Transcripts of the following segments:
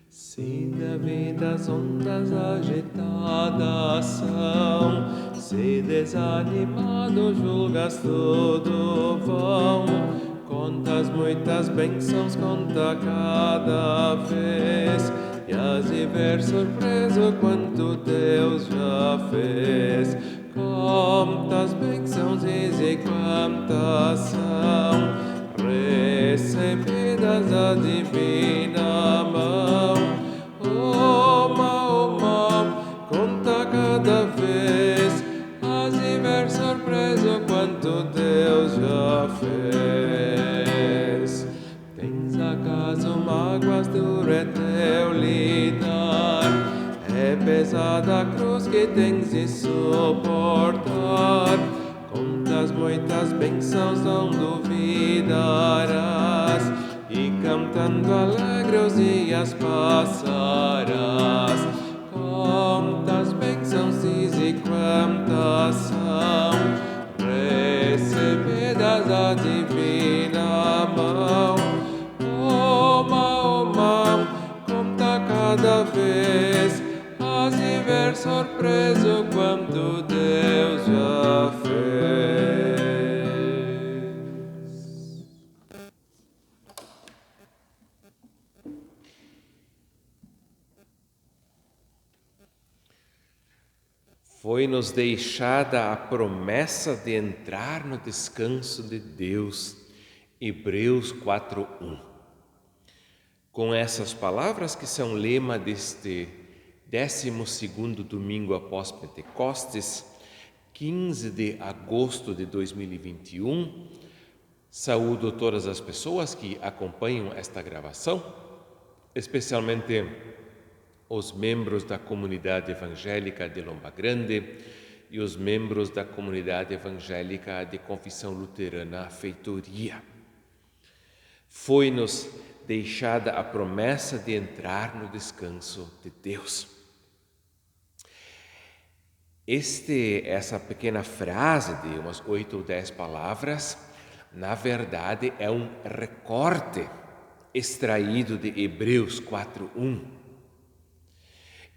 Se da vida as ondas agitadas são, se desanimado julgas tudo vão, contas muitas bênçãos, conta cada vez, e has de ver surpreso quanto Deus já fez. Quantas bênçãos e quantas são, recebidas da divina mão. Conta cada vez, has de ver surpreso quanto Deus já fez. Tens acaso mágoas, duro é teu lidar, é pesada a cruz que tens de suportar. Contas muitas bênçãos, não duvidarás, e cantando alegre os dias passarás. Quantas bênçãos e quantas são, recebidas da divina mão. Conta cada vez, has de ver surpreso quanto Deus já fez. Foi-nos deixada a promessa de entrar no descanso de Deus. Hebreus 4:1. Com essas palavras, que são lema deste 12º domingo após Pentecostes, 15 de agosto de 2021, saúdo todas as pessoas que acompanham esta gravação, especialmente os membros da comunidade evangélica de Lomba Grande e os membros da comunidade evangélica de confissão luterana Feitoria. Foi-nos deixada a promessa de entrar no descanso de Deus. Essa pequena frase de umas 8 ou 10 palavras, na verdade, é um recorte extraído de Hebreus 4:1.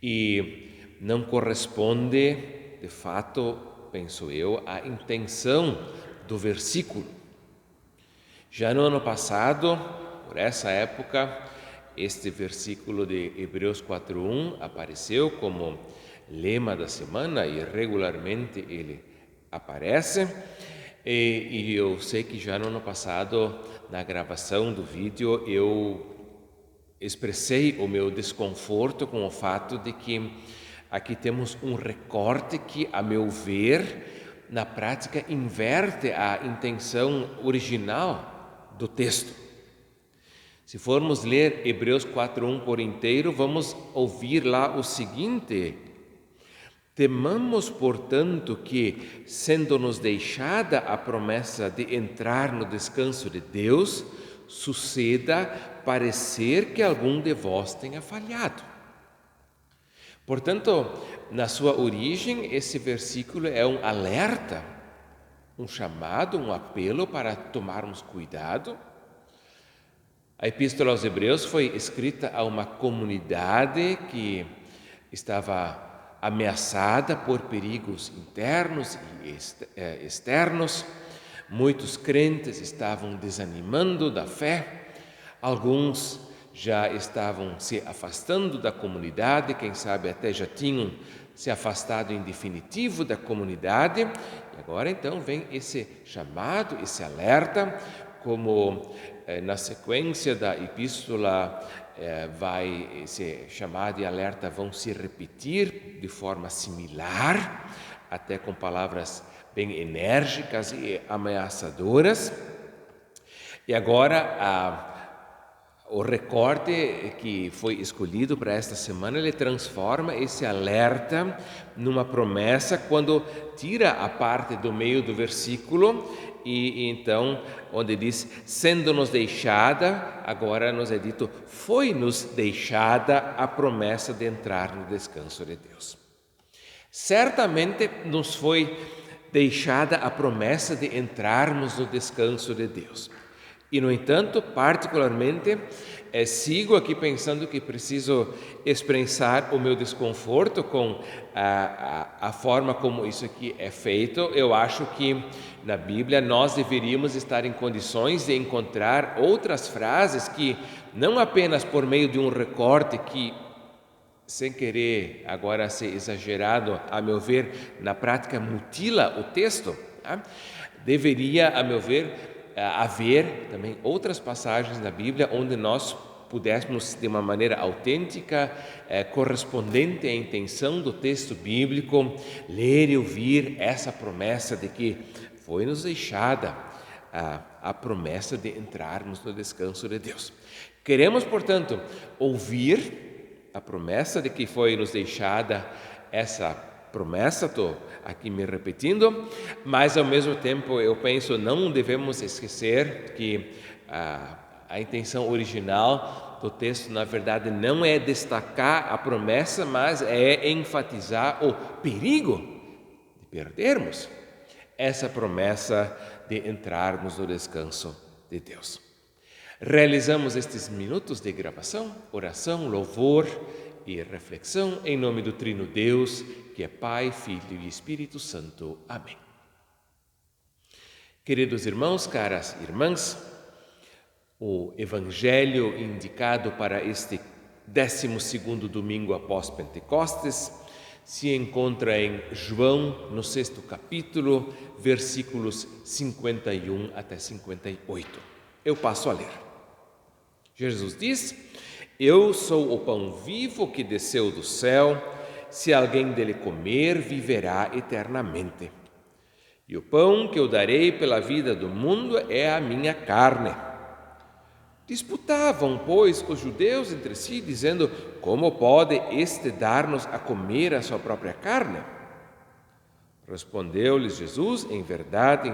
E não corresponde, de fato, penso eu, à intenção do versículo. Já no ano passado, por essa época, este versículo de Hebreus 4:1 apareceu como lema da semana e regularmente ele aparece. E eu sei que já no ano passado, na gravação do vídeo, eu expressei o meu desconforto com o fato de que aqui temos um recorte que, a meu ver, na prática inverte a intenção original do texto. Se formos ler Hebreus 4:1 por inteiro, vamos ouvir lá o seguinte: temamos, portanto, que, sendo-nos deixada a promessa de entrar no descanso de Deus, suceda parecer que algum de vós tenha falhado. Portanto, na sua origem, esse versículo é um alerta, um chamado, um apelo para tomarmos cuidado. A Epístola aos Hebreus foi escrita a uma comunidade que estava ameaçada por perigos internos e externos. Muitos crentes estavam desanimando da fé, alguns já estavam se afastando da comunidade, quem sabe até já tinham se afastado em definitivo da comunidade, e agora então vem esse chamado, esse alerta, como na sequência da epístola esse chamado e alerta vão se repetir de forma similar, até com palavras bem enérgicas e ameaçadoras. E agora o recorte que foi escolhido para esta semana, ele transforma esse alerta numa promessa quando tira a parte do meio do versículo e então, onde diz, sendo-nos deixada, agora nos é dito, foi-nos deixada a promessa de entrar no descanso de Deus. Certamente nos foi deixada a promessa de entrarmos no descanso de Deus. E, no entanto, particularmente, sigo aqui pensando que preciso expressar o meu desconforto com a forma como isso aqui é feito. Eu acho que na Bíblia nós deveríamos estar em condições de encontrar outras frases que, não apenas por meio de um recorte que, sem querer agora ser exagerado, a meu ver, na prática mutila o texto, tá? Deveria, a meu ver, haver também outras passagens na Bíblia onde nós pudéssemos, de uma maneira autêntica, correspondente à intenção do texto bíblico, ler e ouvir essa promessa de que foi-nos deixada a promessa de entrarmos no descanso de Deus. Queremos, portanto, ouvir a promessa de que foi-nos deixada essa promessa, estou aqui me repetindo, mas ao mesmo tempo eu penso não devemos esquecer que a intenção original do texto na verdade não é destacar a promessa, mas é enfatizar o perigo de perdermos essa promessa de entrarmos no descanso de Deus. Realizamos estes minutos de gravação, oração, louvor e reflexão em nome do Trino Deus, que é Pai, Filho e Espírito Santo. Amém. Queridos irmãos, caras irmãs, o evangelho indicado para este 12º domingo após Pentecostes se encontra em João, no 6º capítulo, versículos 51 até 58. Eu passo a ler. Jesus diz: Eu sou o pão vivo que desceu do céu. Se alguém dele comer, viverá eternamente. E o pão que eu darei pela vida do mundo é a minha carne. Disputavam, pois, os judeus entre si, dizendo: Como pode este dar-nos a comer a sua própria carne? Respondeu-lhes Jesus: em verdade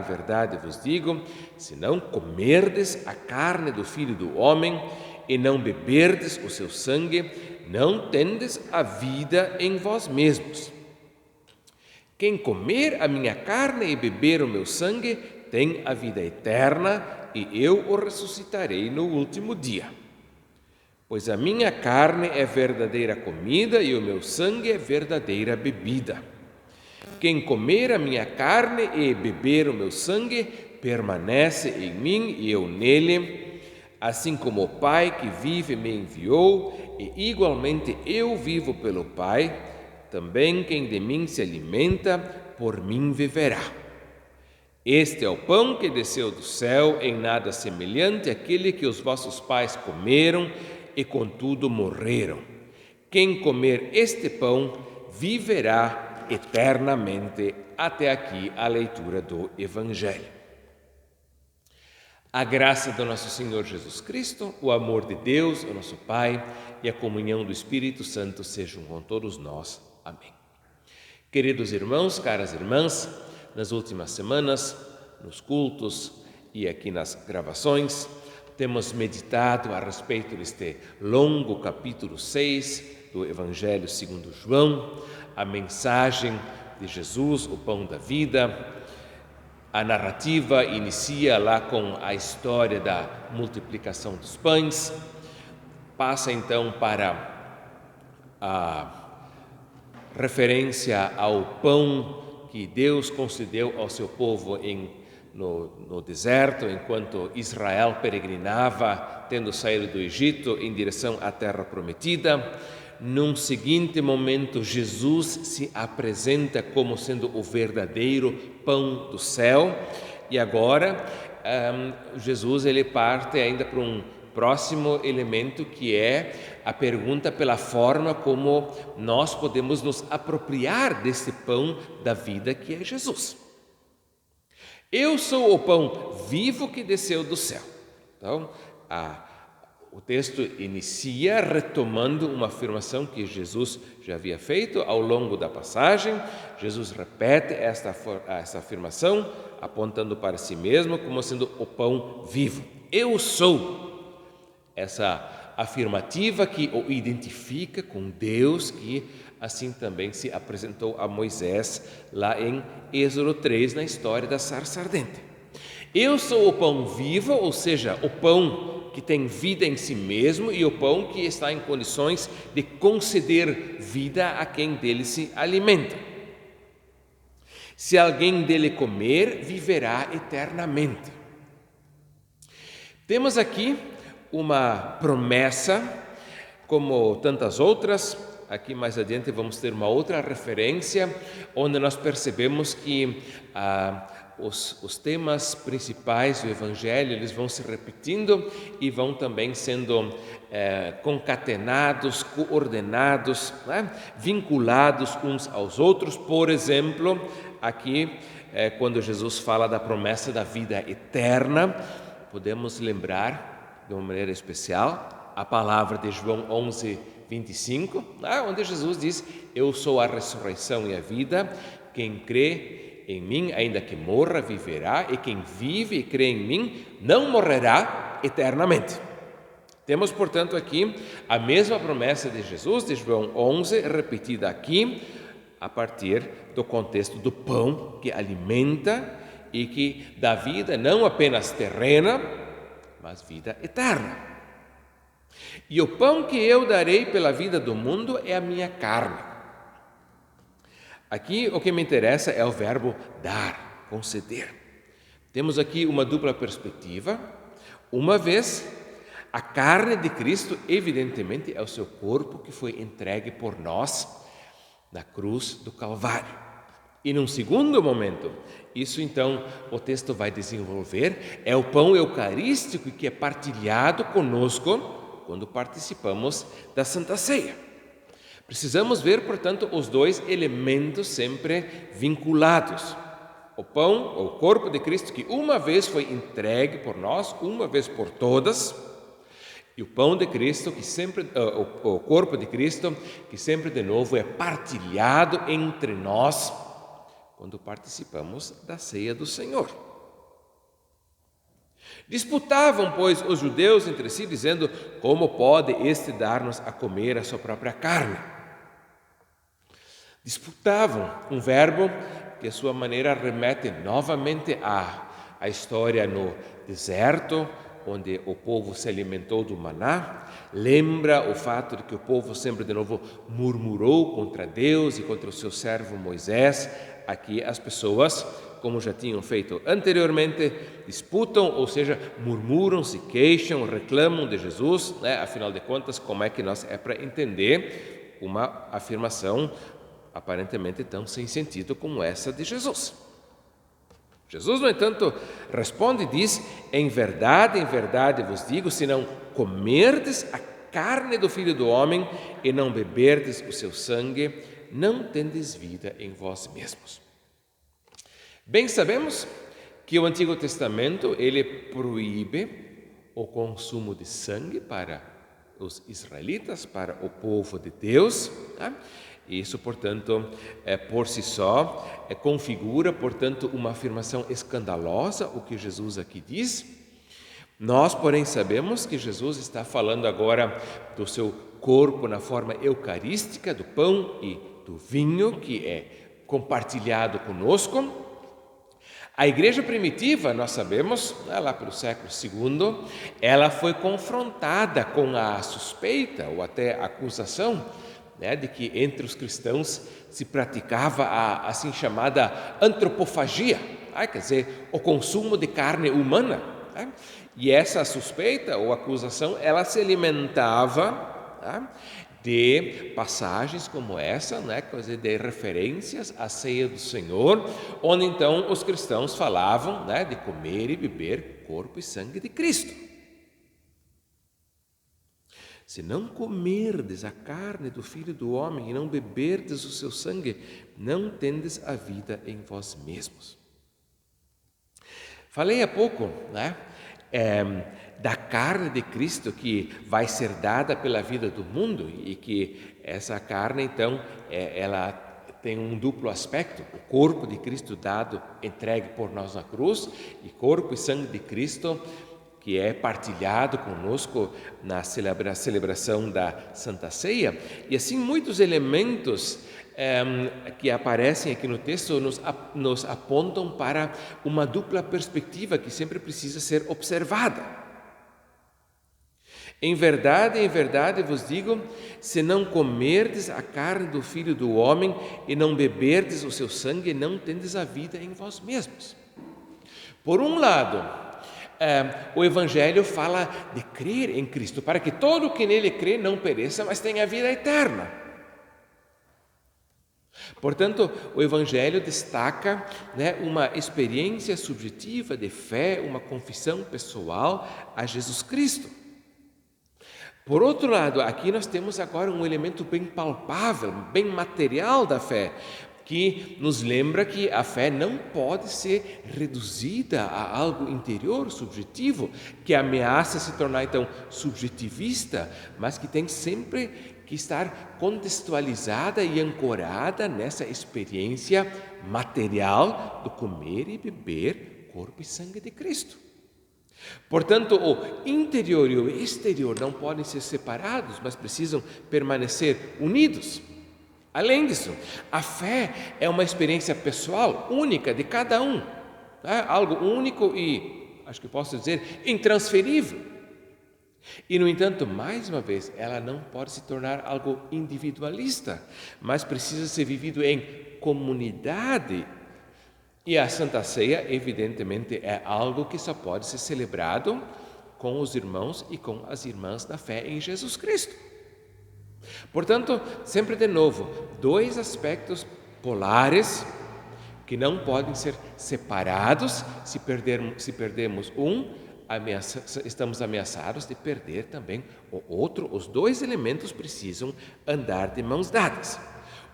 vos digo, se não comerdes a carne do Filho do Homem e não beberdes o seu sangue, não tendes a vida em vós mesmos. Quem comer a minha carne e beber o meu sangue tem a vida eterna, e eu o ressuscitarei no último dia. Pois a minha carne é verdadeira comida e o meu sangue é verdadeira bebida. Quem comer a minha carne e beber o meu sangue permanece em mim e eu nele, assim como o Pai que vive me enviou, e igualmente eu vivo pelo Pai, também quem de mim se alimenta, por mim viverá. Este é o pão que desceu do céu, em nada semelhante àquele que os vossos pais comeram e contudo morreram. Quem comer este pão viverá eternamente. Até aqui a leitura do Evangelho. A graça do nosso Senhor Jesus Cristo, o amor de Deus, o nosso Pai, e a comunhão do Espírito Santo sejam com todos nós. Amém. Queridos irmãos, caras irmãs, nas últimas semanas, nos cultos e aqui nas gravações, temos meditado a respeito deste longo capítulo 6 do Evangelho segundo João, a mensagem de Jesus, o pão da vida. A narrativa inicia lá com a história da multiplicação dos pães, passa então para a referência ao pão que Deus concedeu ao seu povo no deserto, enquanto Israel peregrinava, tendo saído do Egito em direção à terra prometida. Num seguinte momento, Jesus se apresenta como sendo o verdadeiro pão do céu. E agora, Jesus ele parte ainda para um próximo elemento, que é a pergunta pela forma como nós podemos nos apropriar desse pão da vida que é Jesus. Eu sou o pão vivo que desceu do céu. Então, o texto inicia retomando uma afirmação que Jesus já havia feito ao longo da passagem. Jesus repete essa afirmação, apontando para si mesmo como sendo o pão vivo. Eu sou. Essa afirmativa que o identifica com Deus, que assim também se apresentou a Moisés lá em Êxodo 3, na história da sarça ardente. Eu sou o pão vivo, ou seja, o pão que tem vida em si mesmo e o pão que está em condições de conceder vida a quem dele se alimenta. Se alguém dele comer, viverá eternamente. Temos aqui uma promessa, como tantas outras. Aqui mais adiante vamos ter uma outra referência, onde nós percebemos que os temas principais do Evangelho, eles vão se repetindo e vão também sendo concatenados, coordenados, né? Vinculados uns aos outros. Por exemplo, aqui, quando Jesus fala da promessa da vida eterna, podemos lembrar de uma maneira especial a palavra de João 11:25, onde Jesus diz: eu sou a ressurreição e a vida, quem crê em mim, ainda que morra, viverá, e quem vive e crê em mim, não morrerá eternamente. Temos, portanto, aqui a mesma promessa de Jesus, de João 11, repetida aqui, a partir do contexto do pão que alimenta e que dá vida não apenas terrena, mas vida eterna. E o pão que eu darei pela vida do mundo é a minha carne. Aqui o que me interessa é o verbo dar, conceder. Temos aqui uma dupla perspectiva. Uma vez, a carne de Cristo, evidentemente, é o seu corpo que foi entregue por nós na cruz do Calvário. E num segundo momento, isso então o texto vai desenvolver, é o pão eucarístico que é partilhado conosco quando participamos da Santa Ceia. Precisamos ver, portanto, os dois elementos sempre vinculados. O pão, o corpo de Cristo, que uma vez foi entregue por nós, uma vez por todas, e o pão de Cristo, que sempre, o corpo de Cristo, que sempre de novo é partilhado entre nós, quando participamos da ceia do Senhor. Disputavam, pois, os judeus entre si, dizendo: como pode este dar-nos a comer a sua própria carne? Disputavam, um verbo que, à sua maneira, remete novamente à história no deserto, onde o povo se alimentou do maná. Lembra o fato de que o povo sempre de novo murmurou contra Deus e contra o seu servo Moisés. Aqui as pessoas, como já tinham feito anteriormente, disputam, ou seja, murmuram, se queixam, reclamam de Jesus, né? Afinal de contas, como é que nós para entender uma afirmação aparentemente tão sem sentido como essa de Jesus? Jesus, no entanto, responde e diz: em verdade vos digo, se não comerdes a carne do Filho do Homem e não beberdes o seu sangue, não tendes vida em vós mesmos. Bem sabemos que o Antigo Testamento, ele proíbe o consumo de sangue para os israelitas, para o povo de Deus, tá? Isso, portanto, por si só, configura, portanto, uma afirmação escandalosa, o que Jesus aqui diz. Nós, porém, sabemos que Jesus está falando agora do seu corpo na forma eucarística, do pão e do vinho, que é compartilhado conosco. A igreja primitiva, nós sabemos, lá pelo século II, ela foi confrontada com a suspeita ou até a acusação, de que entre os cristãos se praticava a assim chamada antropofagia, quer dizer, o consumo de carne humana. E essa suspeita ou acusação, ela se alimentava de passagens como essa, quer dizer, de referências à ceia do Senhor, onde então os cristãos falavam de comer e beber corpo e sangue de Cristo. Se não comerdes a carne do Filho do Homem e não beberdes o seu sangue, não tendes a vida em vós mesmos. Falei há pouco, da carne de Cristo que vai ser dada pela vida do mundo e que essa carne, então, ela tem um duplo aspecto: o corpo de Cristo dado, entregue por nós na cruz, e corpo e sangue de Cristo que é partilhado conosco na celebração da Santa Ceia. E assim muitos elementos que aparecem aqui no texto nos apontam para uma dupla perspectiva que sempre precisa ser observada. Em verdade vos digo, se não comerdes a carne do Filho do Homem e não beberdes o seu sangue, não tendes a vida em vós mesmos. Por um lado, o Evangelho fala de crer em Cristo, para que todo que nele crê não pereça, mas tenha vida eterna. Portanto, o Evangelho destaca, uma experiência subjetiva de fé, uma confissão pessoal a Jesus Cristo. Por outro lado, aqui nós temos agora um elemento bem palpável, bem material da fé, que nos lembra que a fé não pode ser reduzida a algo interior, subjetivo, que ameaça se tornar então subjetivista, mas que tem sempre que estar contextualizada e ancorada nessa experiência material do comer e beber corpo e sangue de Cristo. Portanto, o interior e o exterior não podem ser separados, mas precisam permanecer unidos. Além disso, a fé é uma experiência pessoal, única de cada um, algo único e, acho que posso dizer, intransferível. E, no entanto, mais uma vez, ela não pode se tornar algo individualista, mas precisa ser vivido em comunidade. E a Santa Ceia, evidentemente, é algo que só pode ser celebrado com os irmãos e com as irmãs da fé em Jesus Cristo. Portanto, sempre de novo, dois aspectos polares que não podem ser separados. Se perdemos um, estamos ameaçados de perder também o outro. Os dois elementos precisam andar de mãos dadas.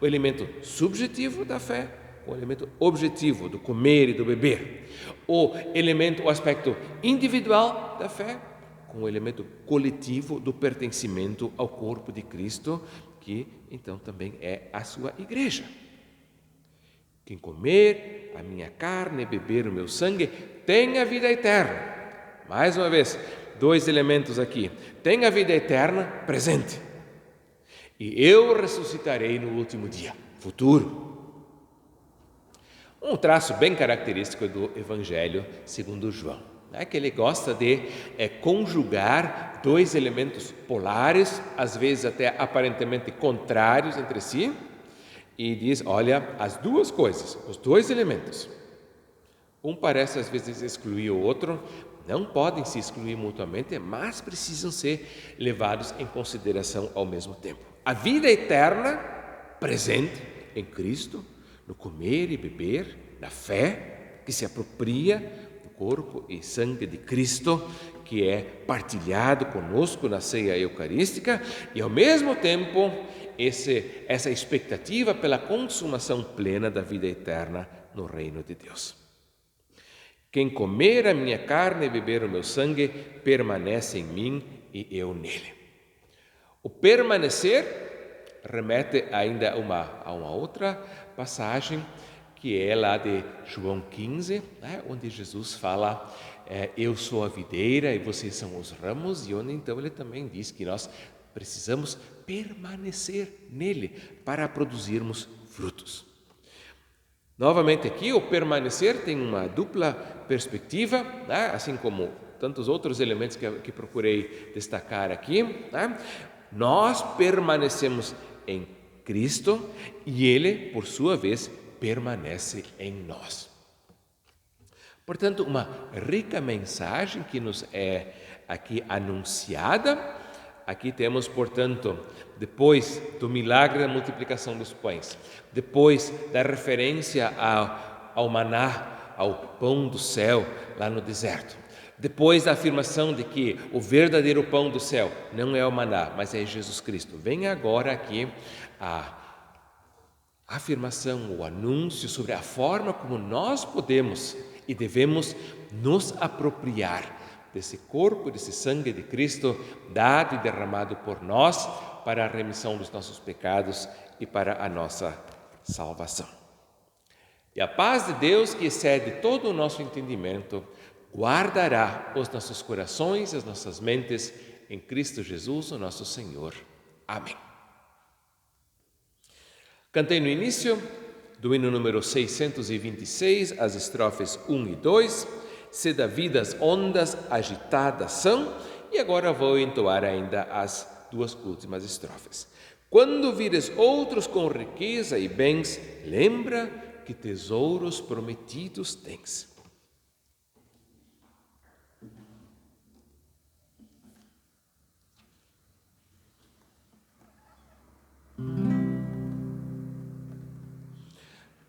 O elemento subjetivo da fé, o elemento objetivo do comer e do beber, o aspecto individual da fé, com o elemento coletivo do pertencimento ao corpo de Cristo, que então também é a sua igreja. Quem comer a minha carne e beber o meu sangue tem a vida eterna. Mais uma vez, dois elementos aqui. Tem a vida eterna presente. E eu ressuscitarei no último dia, futuro. Um traço bem característico do Evangelho segundo João, que ele gosta de conjugar dois elementos polares, às vezes até aparentemente contrários entre si, e diz, olha, as duas coisas, os dois elementos, um parece às vezes excluir o outro, não podem se excluir mutuamente, mas precisam ser levados em consideração ao mesmo tempo. A vida eterna presente em Cristo, no comer e beber, na fé, que se apropria do corpo e sangue de Cristo, que é partilhado conosco na ceia eucarística, e ao mesmo tempo essa expectativa pela consumação plena da vida eterna no reino de Deus. Quem comer a minha carne e beber o meu sangue, permanece em mim e eu nele. O permanecer remete ainda a uma outra passagem, que é lá de João 15, onde Jesus fala, eu sou a videira e vocês são os ramos, e onde então ele também diz que nós precisamos permanecer nele para produzirmos frutos. Novamente aqui, o permanecer tem uma dupla perspectiva, assim como tantos outros elementos que procurei destacar aqui. Nós permanecemos em Cristo e Ele, por sua vez, permanece em nós. Portanto, uma rica mensagem que nos é aqui anunciada. Aqui temos, portanto, depois do milagre da multiplicação dos pães, depois da referência ao maná, ao pão do céu lá no deserto, depois da afirmação de que o verdadeiro pão do céu não é o maná, mas é Jesus Cristo. Vem agora aqui a afirmação, o anúncio sobre a forma como nós podemos e devemos nos apropriar desse corpo, desse sangue de Cristo, dado e derramado por nós para a remissão dos nossos pecados e para a nossa salvação. E a paz de Deus, que excede todo o nosso entendimento, guardará os nossos corações e as nossas mentes em Cristo Jesus, o nosso Senhor. Amém. Cantei no início do hino número 626, as estrofes 1 e 2, se da vida as ondas agitadas são, e agora vou entoar ainda as duas últimas estrofes. Quando vires outros com riqueza e bens, lembra que tesouros prometidos tens.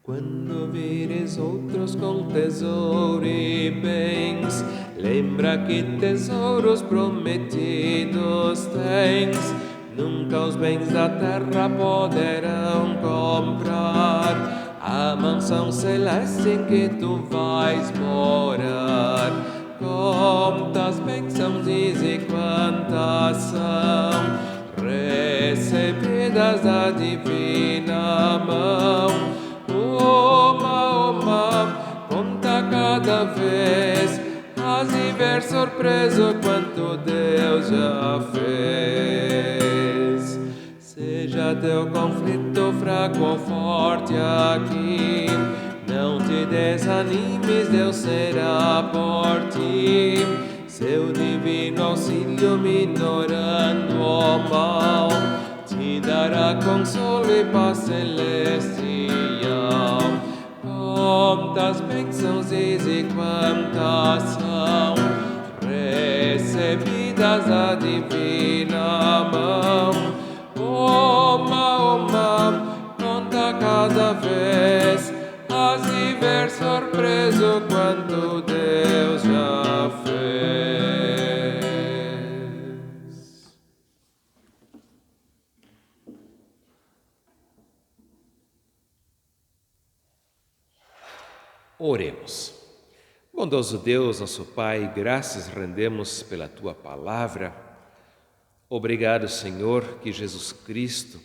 Quando vires outros com tesouro e bens, lembra que tesouros prometidos tens. Nunca os bens da terra poderão comprar a mansão celeste em que tu vais morar. Quantas bênçãos e quantas são recebidas da divina mão. Uma, conta cada vez, has de ver surpreso quanto Deus já fez. Seja teu conflito fraco ou forte aqui, não te desanimes, Deus será por ti. Seu divino auxílio minorando o mal, te dará consolo e paz celestial. Quantas bênçãos e quantas são recebidas da divina mão. Uma, conta cada vez, has de ver surpreso quanto Deus já fez. Oremos. Bondoso Deus, nosso Pai, graças rendemos pela Tua palavra. Obrigado, Senhor, que Jesus Cristo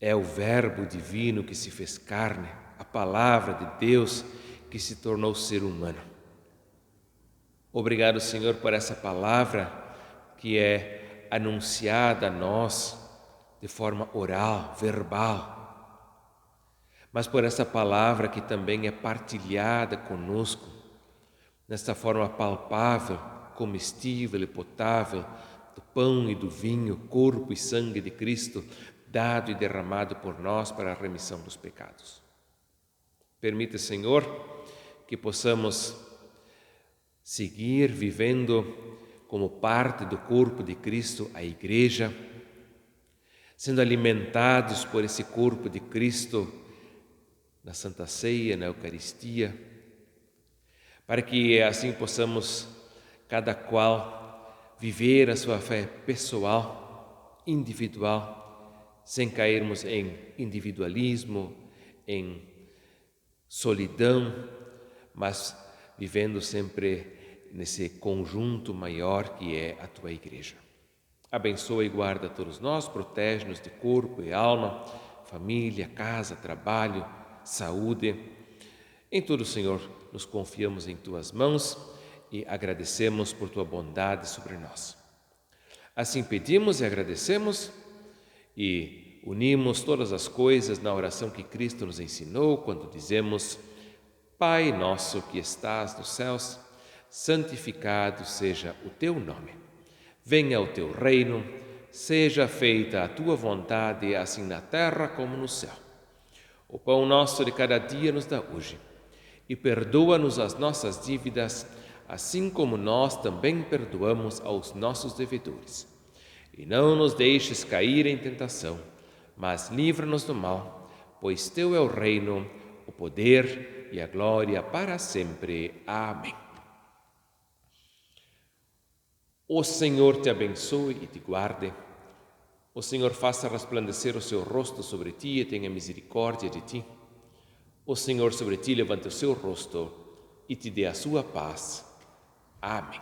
é o Verbo divino que se fez carne, a palavra de Deus que se tornou ser humano. Obrigado, Senhor, por essa palavra que é anunciada a nós de forma oral, verbal, mas por essa palavra que também é partilhada conosco, nesta forma palpável, comestível e potável, do pão e do vinho, corpo e sangue de Cristo, dado e derramado por nós para a remissão dos pecados. Permita, Senhor, que possamos seguir vivendo como parte do corpo de Cristo, a Igreja, sendo alimentados por esse corpo de Cristo na Santa Ceia, na Eucaristia, para que assim possamos, cada qual, viver a sua fé pessoal, individual, sem cairmos em individualismo, em solidão, mas vivendo sempre nesse conjunto maior que é a Tua Igreja. Abençoa e guarda todos nós, protege-nos de corpo e alma, família, casa, trabalho, saúde. Em tudo, Senhor, nos confiamos em Tuas mãos e agradecemos por Tua bondade sobre nós. Assim pedimos e agradecemos e unimos todas as coisas na oração que Cristo nos ensinou quando dizemos: Pai nosso que estás nos céus, santificado seja o Teu nome. Venha o Teu reino, seja feita a Tua vontade, assim na terra como no céu. O pão nosso de cada dia nos dá hoje, e perdoa-nos as nossas dívidas, assim como nós também perdoamos aos nossos devedores. E não nos deixes cair em tentação, mas livra-nos do mal, pois Teu é o reino, o poder e a glória para sempre. Amém. O Senhor te abençoe e te guarde. O Senhor faça resplandecer o seu rosto sobre ti e tenha misericórdia de ti. O Senhor sobre ti levante o seu rosto e te dê a sua paz. Amém.